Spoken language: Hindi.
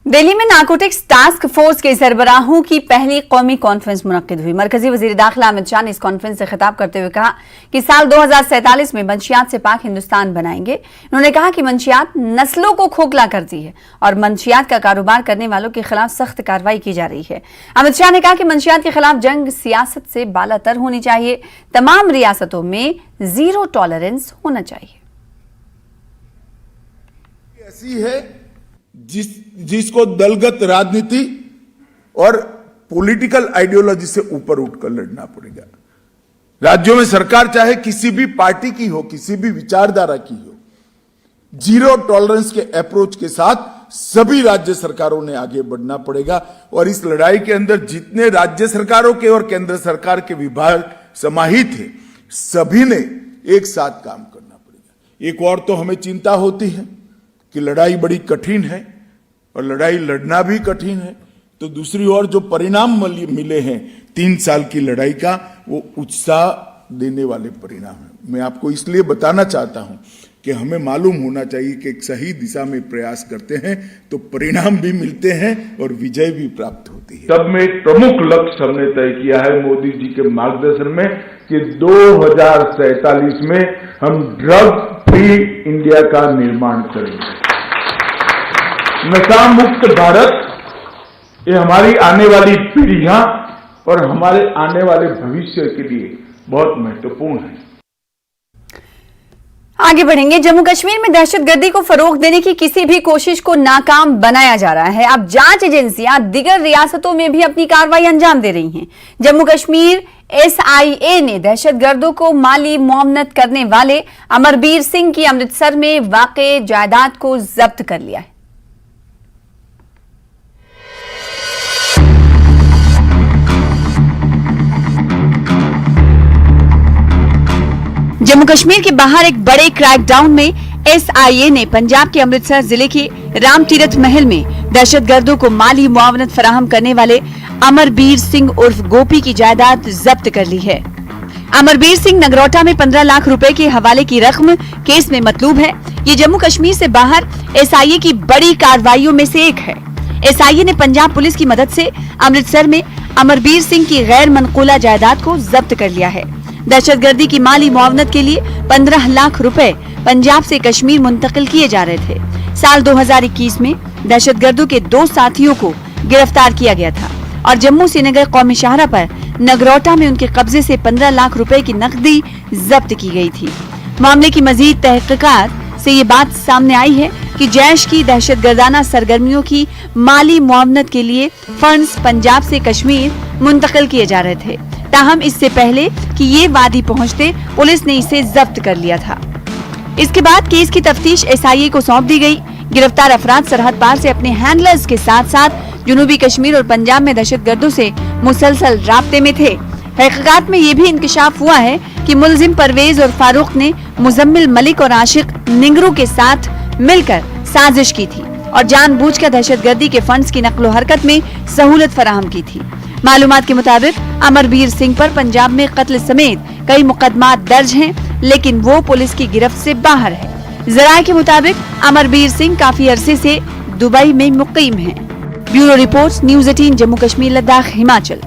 दिल्ली में नारकोटिक्स टास्क फोर्स के सरबराहों की पहली कौमी कॉन्फ्रेंस मुनक्किद हुई। मरकजी वजीर दाखिला अमित शाह ने इस कॉन्फ्रेंस से खिताब करते हुए कहा कि साल 2047 में मंशियात से पाक हिंदुस्तान बनाएंगे। उन्होंने कहा कि मंशियात नस्लों को खोखला करती है और मंशियात का कारोबार करने वालों के खिलाफ सख्त कार्रवाई की जा रही है। अमित शाह ने कहा कि मंशियात के खिलाफ जंग सियासत से बालातर होनी चाहिए। तमाम रियासतों में जीरो टॉलरेंस होना चाहिए। ऐसी है जिसको दलगत राजनीति और पॉलिटिकल आइडियोलॉजी से ऊपर उठकर लड़ना पड़ेगा। राज्यों में सरकार चाहे किसी भी पार्टी की हो, किसी भी विचारधारा की हो, जीरो टॉलरेंस के अप्रोच के साथ सभी राज्य सरकारों ने आगे बढ़ना पड़ेगा। और इस लड़ाई के अंदर जितने राज्य सरकारों के और केंद्र सरकार के विभाग समाहित हैं, सभी ने एक साथ काम करना पड़ेगा। एक और तो हमें चिंता होती है कि लड़ाई बड़ी कठिन है और लड़ाई लड़ना भी कठिन है, तो दूसरी ओर जो परिणाम मिले हैं 3 साल की लड़ाई का, वो उत्साह देने वाले परिणाम है। मैं आपको इसलिए बताना चाहता हूं कि हमें मालूम होना चाहिए कि एक सही दिशा में प्रयास करते हैं तो परिणाम भी मिलते हैं और विजय भी प्राप्त होती है। सब में एक प्रमुख लक्ष्य हमने तय किया है मोदी जी के मार्गदर्शन में कि 2047 में हम ड्रग फ्री इंडिया का निर्माण करेंगे। नशा मुक्त भारत, ये हमारी आने वाली पीढ़ियां और हमारे आने वाले भविष्य के लिए बहुत महत्वपूर्ण है। आगे बढ़ेंगे। जम्मू कश्मीर में दहशतगर्दी को फरोग देने की किसी भी कोशिश को नाकाम बनाया जा रहा है। अब जांच एजेंसियां दिगर रियासतों में भी अपनी कार्रवाई अंजाम दे रही हैं। जम्मू कश्मीर SIA ने दहशतगर्दों को माली मुआवनत करने वाले अमरबीर सिंह की अमृतसर में वाक़े जायदाद को जब्त कर लिया है। जम्मू कश्मीर के बाहर एक बड़े क्रैकडाउन में SIA ने पंजाब के अमृतसर जिले के राम तीरथ महल में दहशतगर्दों को माली मुआवनत फराहम करने वाले अमरबीर सिंह उर्फ गोपी की जायदाद जब्त कर ली है। अमरबीर सिंह नगरोटा में 15 लाख रुपए के हवाले की रकम केस में मतलूब है। ये जम्मू कश्मीर से बाहर SIA की बड़ी कार्रवाइयों में से एक है। SIA ने पंजाब पुलिस की मदद से अमृतसर में अमरबीर सिंह की गैर मनकूला जायदाद को जब्त कर लिया है। दहशतगर्दी की माली मुआवनत के लिए 15 लाख रुपए पंजाब से कश्मीर मुंतकिल किए जा रहे थे। साल 2021 में दहशतगर्दों के 2 साथियों को गिरफ्तार किया गया था और जम्मू श्रीनगर कौमी शाहरा पर नगरोटा में उनके कब्जे से 15 लाख रुपए की नकदी जब्त की गई थी। मामले की मजीद तहकीकात से ये बात सामने आई है कि जैश की दहशतगर्दाना सरगर्मियों की माली मुआवनत के लिए फंड्स पंजाब से कश्मीर मुंतकिल किए जा रहे थे। ताहम इससे पहले कि ये वादी पहुंचते पुलिस ने इसे जब्त कर लिया था। इसके बाद केस की तफ्तीश SIA को सौंप दी गई। गिरफ्तार अफराद सरहद पार से अपने हैंडलर्स के साथ साथ जनूबी कश्मीर और पंजाब में दहशतगर्दों से मुसलसल राब्ते में थे। हकीकत में ये भी इंकशाफ हुआ है कि मुलजिम परवेज और फारूक ने मुजम्मिल मलिक और आशिक निंगरू के साथ मिलकर साजिश की थी और जानबूझकर दहशतगर्दी के फंड्स की नकलो हरकत में सहूलत फराहम की थी। मालूमात के मुताबिक अमरबीर सिंह पर पंजाब में कत्ल समेत कई मुकदमात दर्ज हैं, लेकिन वो पुलिस की गिरफ्त से बाहर है। जराये के मुताबिक अमरबीर सिंह काफी अरसे से दुबई में मुकीम हैं। Bureau reports, news 18, Jammu Kashmir, Ladakh, Himachal.